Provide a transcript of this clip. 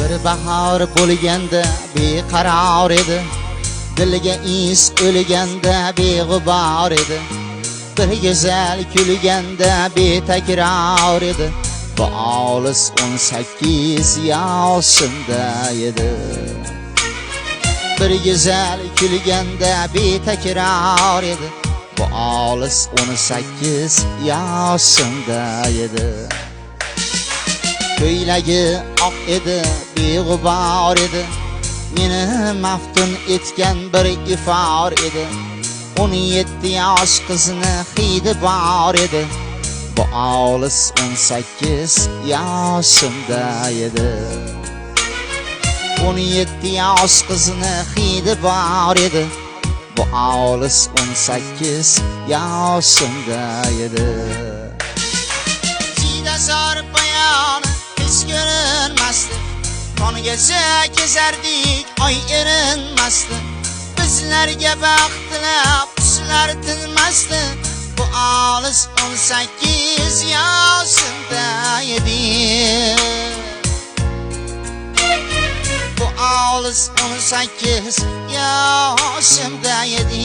Bir bahor bo'lganda beqaror edi, dilga is o'lganda beg'ubor edi. Bir go'zal kulganda betakror edi, bu olis 18 yoshimda edi. Bir go'zal kulganda betakror edi, bu olis 18 yoshimda edi. Ko'ylagi oq edi, beg'ubor edi, meni maftun etgan bir ifor edi. 17 yosh qizni hidi bor edi, bu olis 18 yoshimda edi. 17 yosh qizni hidi bor edi, bu olis 18 yoshimda edi. Jidasor payoni hech ko'rinmasdi, qongacha kezardik oy erinmasdi. Bizlarga baxt tilab qushlar tinmasdi, bu olis 18 yoshimda edi. Bu olis 18 yoshimda edi.